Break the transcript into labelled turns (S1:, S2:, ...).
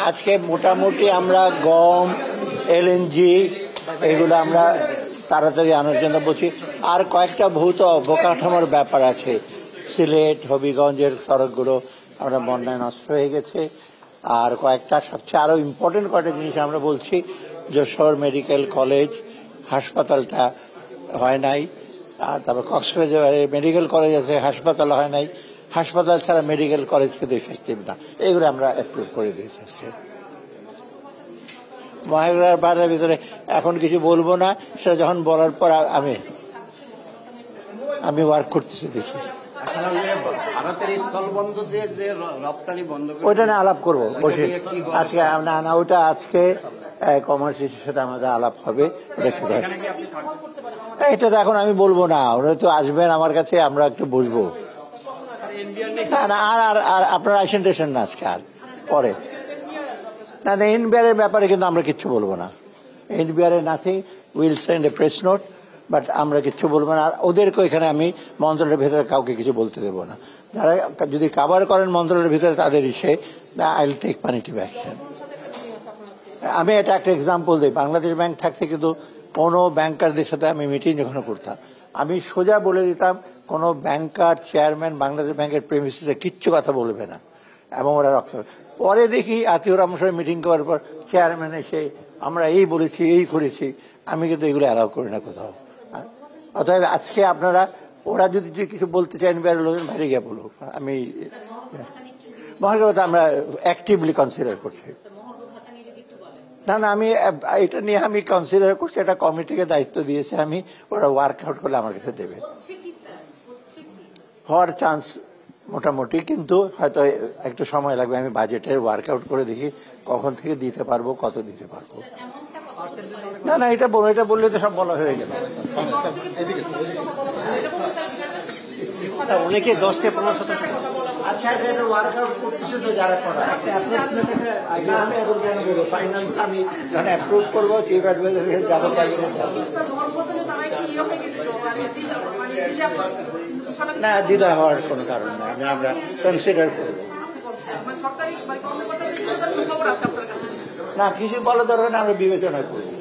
S1: আজকে মোটামুটি আমরা গম, এলএনজি এগুলো আমরা তাড়াতাড়ি আনার জন্য বলছি। আর কয়েকটা ভৌত অবকাঠামোর ব্যাপার আছে। সিলেট, হবিগঞ্জের সড়কগুলো আমরা বন্যায় নষ্ট হয়ে গেছে। আর কয়েকটা সবচেয়ে আরো ইম্পর্টেন্ট কয়েকটা জিনিস আমরা বলছি, যশোর মেডিকেল কলেজ হাসপাতালটা হয় নাই, তারপর কক্সবাজারে মেডিকেল কলেজ আছে, হাসপাতাল হয় নাই। হাসপাতাল ছাড়া মেডিকেল কলেজ কিন্তু এফেক্টিভ না, এগুলো আমরা অ্যাপ্রুভ করে দিয়েছি আজকে। মহেন্দ্রার বাজারের ভিতরে এখন কিছু বলবো না, সেটা যখন বলার পর আমি ওয়ার্ক করতেছি, দেখি ওইটা না আলাপ করবো বসে আজকে। না ওইটা আজকে কমার্সের সাথে আমাদের আলাপ হবে। এটা তো এখন আমি বলবো না, ওরা তো আসবেন আমার কাছে, আমরা একটু বসবো। না আর আপনারা আসেন টেশন না আজকে, আর পরে না এনবিআর ব্যাপারে কিন্তু আমরা কিচ্ছু বলবো না। NBR nothing, will send A press note, but আমরা কিচ্ছু বলবো না। আর ওদেরকে এখানে আমি মন্ত্রণালয়ের ভেতরে কাউকে কিছু বলতে দেবো না। যারা যদি কাভার করেন মন্ত্রণালয়ের ভিতরে তাদের ইসে, আই উইল টেক পানিটিভ অ্যাকশন। আমি এটা একটা এক্সাম্পল দিই, বাংলাদেশ ব্যাংক থাকতে কিন্তু কোনো ব্যাংকারদের সাথে আমি মিটিং যখন করতাম, আমি সোজা বলে দিতাম কোনো ব্যাংকার চেয়ারম্যান বাংলাদেশ ব্যাংকের প্রেমিসিসে কিচ্ছু কথা বলবে না, এবং ওরা রক্ষা। পরে দেখি আত্মীয়রা আমার সাথে মিটিং করার পর চেয়ারম্যান এসে আমরা এই বলেছি, এই করেছি। আমি কিন্তু এগুলো অ্যালাউ করি না কোথাও। অতএব আজকে আপনারা, ওরা যদি কিছু বলতে চান বাইরে লোকজন বাইরে গিয়ে বলুক। আমি মহার কথা আমরা অ্যাক্টিভলি কনসিডার করছি। না আমি এটা নিয়ে আমি কনসিডার করছি, একটা কমিটিকে দায়িত্ব দিয়েছে আমি, ওরা ওয়ার্ক আউট করলে আমার কাছে দেবে। হওয়ার চান্স মোটামুটি, কিন্তু হয়তো একটু সময় লাগবে। আমি বাজেটের ওয়ার্ক আউট করে দেখি কখন থেকে দিতে পারবো, কত দিতে পারবো। না এটা বললে তো সব বলা হয়ে গেল।
S2: অনেকে 10 থেকে 15%।
S1: আচ্ছা ওয়ার্ক আউট করতেছে তো যারা করা, আমি এখন কেন বলবো, ফাইন্যান্স আমি যখন অ্যাপ্রুভ করবো চিফ অ্যাডভাইজার যাবো, না দ্বিধা হওয়ার কোনো কারণ নেই, আমরা কনসিডার করবো। না কিছু বলা দরকার না, আমরা বিবেচনা করবো।